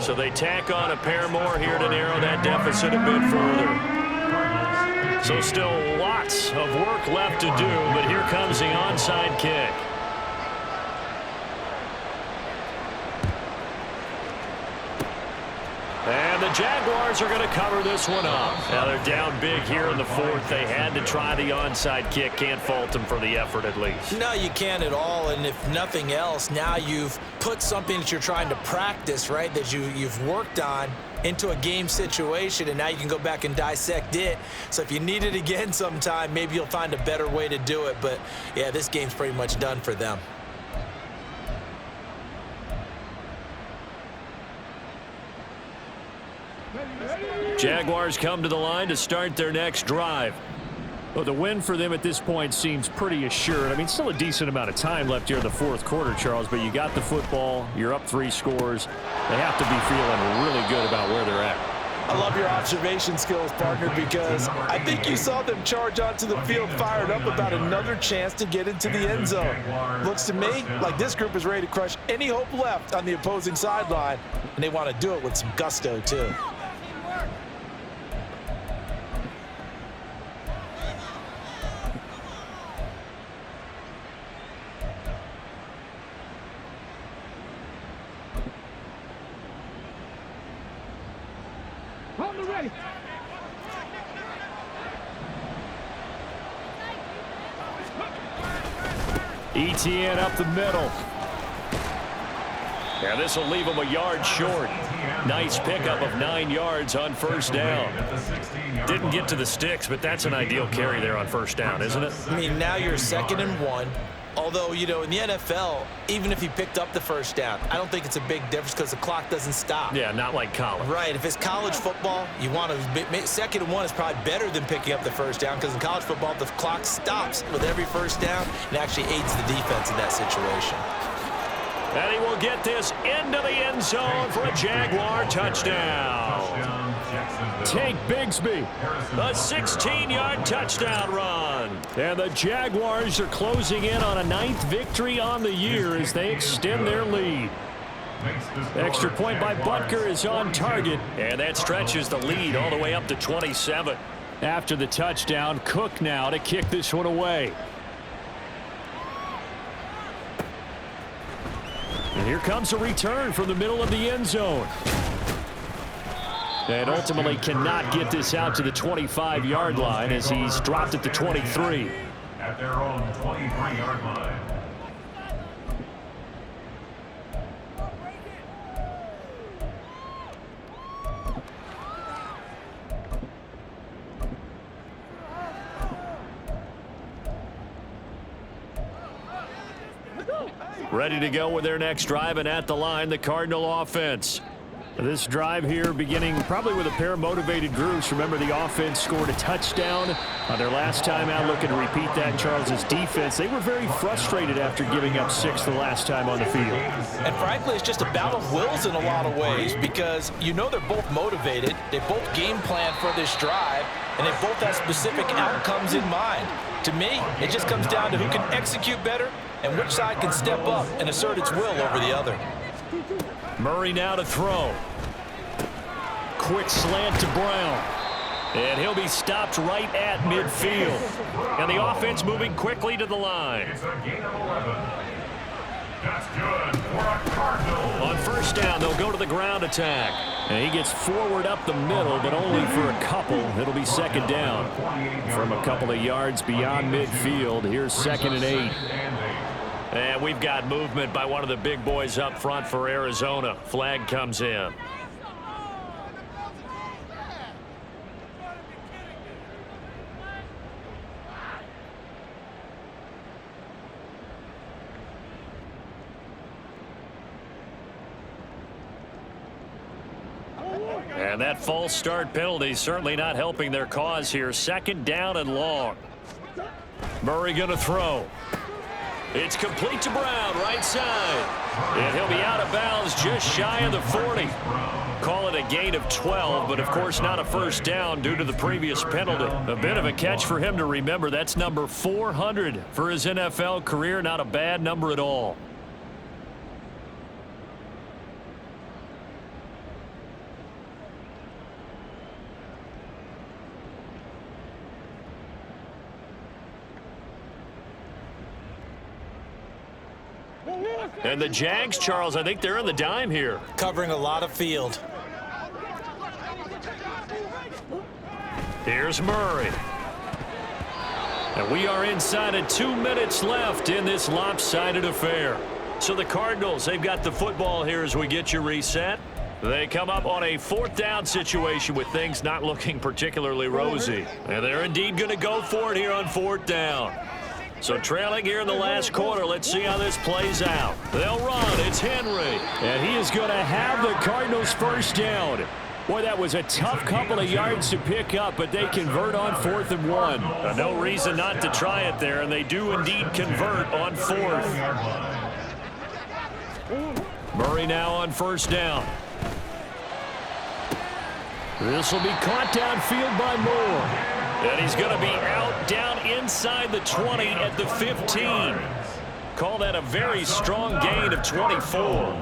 So they tack on a pair more here to narrow that deficit a bit further. So still lots of work left to do, but here comes the onside kick. And the Jaguars are going to cover this one up. Now they're down big here in the fourth. They had to try the onside kick. Can't fault them for the effort at least. No, you can't at all. And if nothing else, now you've put something that you're trying to practice, right, that you've worked on into a game situation, and now you can go back and dissect it. So if you need it again sometime, maybe you'll find a better way to do it. But, yeah, this game's pretty much done for them. Jaguars come to the line to start their next drive. Well, the win for them at this point seems pretty assured. I mean, still a decent amount of time left here in the fourth quarter, Charles, but you got the football. You're up 3 scores. They have to be feeling really good about where they're at. I love your observation skills, partner, because I think you saw them charge onto the field fired up about another chance to get into the end zone. Looks to me like this group is ready to crush any hope left on the opposing sideline, and they want to do it with some gusto, too. Ready. ETN up the middle. Yeah, this will leave him a yard short. Nice pickup of 9 yards on first down. Didn't get to the sticks, but that's an ideal carry there on first down, isn't it? I mean, now you're 2nd and 1. Although, you know, in the NFL, even if you picked up the first down, I don't think it's a big difference because the clock doesn't stop. Yeah, not like college. Right. If it's college football, you want to 2nd and 1 is probably better than picking up the first down because in college football, the clock stops with every first down and actually aids the defense in that situation. And he will get this into the end zone for a Jaguar touchdown. Tank Bigsby, a 16-yard touchdown run. And the Jaguars are closing in on a 9th victory on the year as they extend their lead. Extra point by Butker is on target, and that stretches the lead all the way up to 27. After the touchdown, Cook now to kick this one away. And here comes a return from the middle of the end zone. And ultimately cannot get this out to the 25-yard line as he's dropped at the 23. At their own 23-yard line. Ready to go with their next drive, and at the line, the Cardinal offense. This drive here beginning probably with a pair of motivated groups. Remember, the offense scored a touchdown on their last time out. Looking to repeat that. Charles's defense, they were very frustrated after giving up 6 the last time on the field. And frankly, it's just a battle of wills in a lot of ways because you know they're both motivated. They both game plan for this drive, and they both have specific outcomes in mind. To me, it just comes down to who can execute better and which side can step up and assert its will over the other. Murray now to throw. Quick slant to Brown. And he'll be stopped right at midfield. And the offense moving quickly to the line. It's a gain of 11. That's good for a Cardinal. On first down, they'll go to the ground attack. And he gets forward up the middle, but only for a couple. It'll be 2nd down. From a couple of yards beyond midfield, here's 2nd and 8. And we've got movement by one of the big boys up front for Arizona. Flag comes in. And that false start penalty certainly not helping their cause here. 2nd down and long. Murray going to throw. It's complete to Brown, right side. And he'll be out of bounds just shy of the 40. Call it a gain of 12, but of course not a first down due to the previous penalty. A bit of a catch for him to remember. That's number 400 for his NFL career. Not a bad number at all. And the Jags, Charles, I think they're in the dime here. Covering a lot of field. Here's Murray. And we are inside of 2 minutes left in this lopsided affair. So the Cardinals, they've got the football here as we get you reset. They come up on a 4th down situation with things not looking particularly rosy. And they're indeed going to go for it here on 4th down. So trailing here in the last quarter, let's see how this plays out. They'll run. It's Henry. And he is going to have the Cardinals first down. Boy, that was a tough couple of yards to pick up, but they convert on 4th and 1. No reason not to try it there, and they do indeed convert on 4th. Murray now on first down. This will be caught downfield by Moore. And he's going to be out down inside the 20 at the 15. Call that a very strong gain of 24.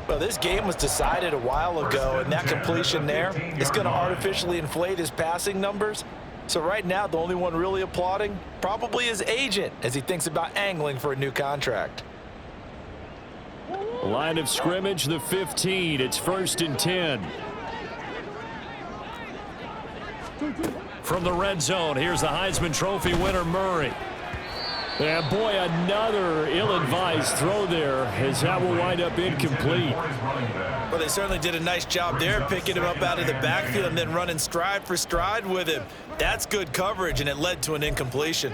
Well, this game was decided a while ago, and that completion there is going to artificially inflate his passing numbers. So right now, the only one really applauding probably his agent as he thinks about angling for a new contract. Line of scrimmage, the 15. It's 1st and 10. From the red zone, here's the Heisman Trophy winner, Murray. And boy, another ill-advised throw there as that will wind up incomplete. Well, they certainly did a nice job there, picking him up out of the backfield and then running stride for stride with him. That's good coverage, and it led to an incompletion.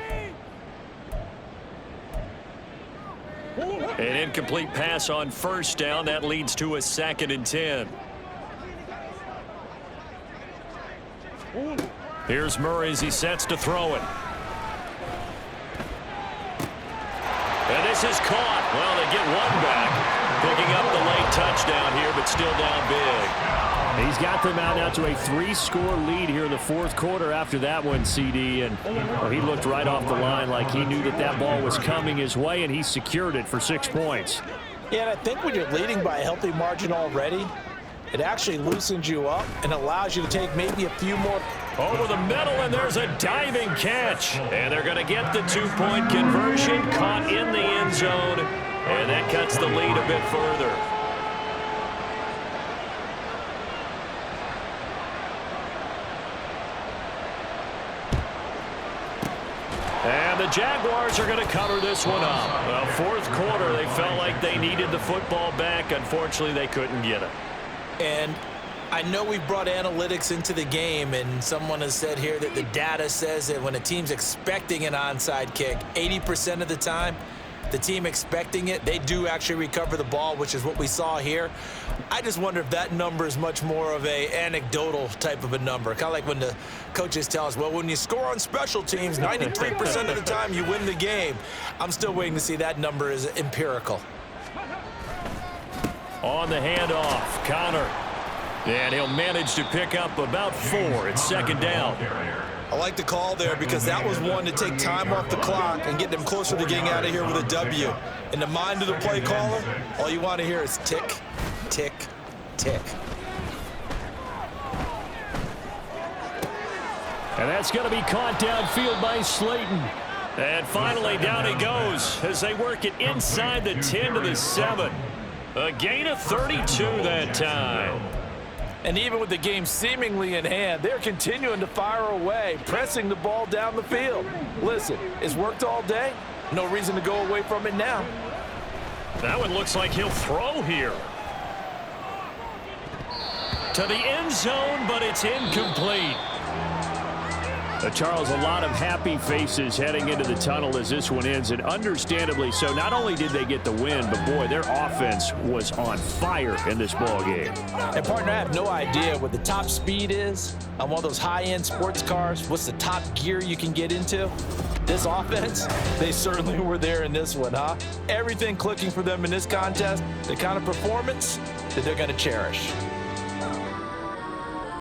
An incomplete pass on first down. That leads to a 2nd and 10. Here's Murray as he sets to throw it. And this is caught. Well, they get one back. Picking up the late touchdown here, but still down big. He's got them out now to a 3-score lead here in the 4th quarter after that one, CD. And well, he looked right off the line like he knew that that ball was coming his way, and he secured it for 6 points. Yeah, and I think when you're leading by a healthy margin already, it actually loosens you up and allows you to take maybe a few more. Over the middle, and there's a diving catch. And they're going to get the 2-point conversion, caught in the end zone. And that cuts the lead a bit further. And the Jaguars are going to cover this one up. Well, 4th quarter, they felt like they needed the football back. Unfortunately, they couldn't get it. And I know we've brought analytics into the game, and someone has said here that the data says that when a team's expecting an onside kick, 80% of the time, the team expecting it, they do actually recover the ball, which is what we saw here. I just wonder if that number is much more of a anecdotal type of a number. Kind of like when the coaches tell us, well, when you score on special teams, 93% of the time you win the game. I'm still waiting to see that number is empirical. On the handoff, Connor. And he'll manage to pick up about 4. It's 2nd down. I like the call there because that was one to take time off the clock and get them closer to getting out of here with a W. In the mind of the play caller, all you want to hear is tick, tick, tick. And that's going to be caught downfield by Slayton. And finally down he goes as they work it inside the 10 to the 7. A gain of 32 that time. And even with the game seemingly in hand, they're continuing to fire away, pressing the ball down the field. Listen, it's worked all day. No reason to go away from it now. That one looks like he'll throw here. To the end zone, but it's incomplete. Charles, a lot of happy faces heading into the tunnel as this one ends, and understandably so. Not only did they get the win, but boy, their offense was on fire in this ball game. And partner, I have no idea what the top speed is on one of those high-end sports cars. What's the top gear you can get into? This offense, they certainly were there in this one, huh? Everything clicking for them in this contest, the kind of performance that they're going to cherish.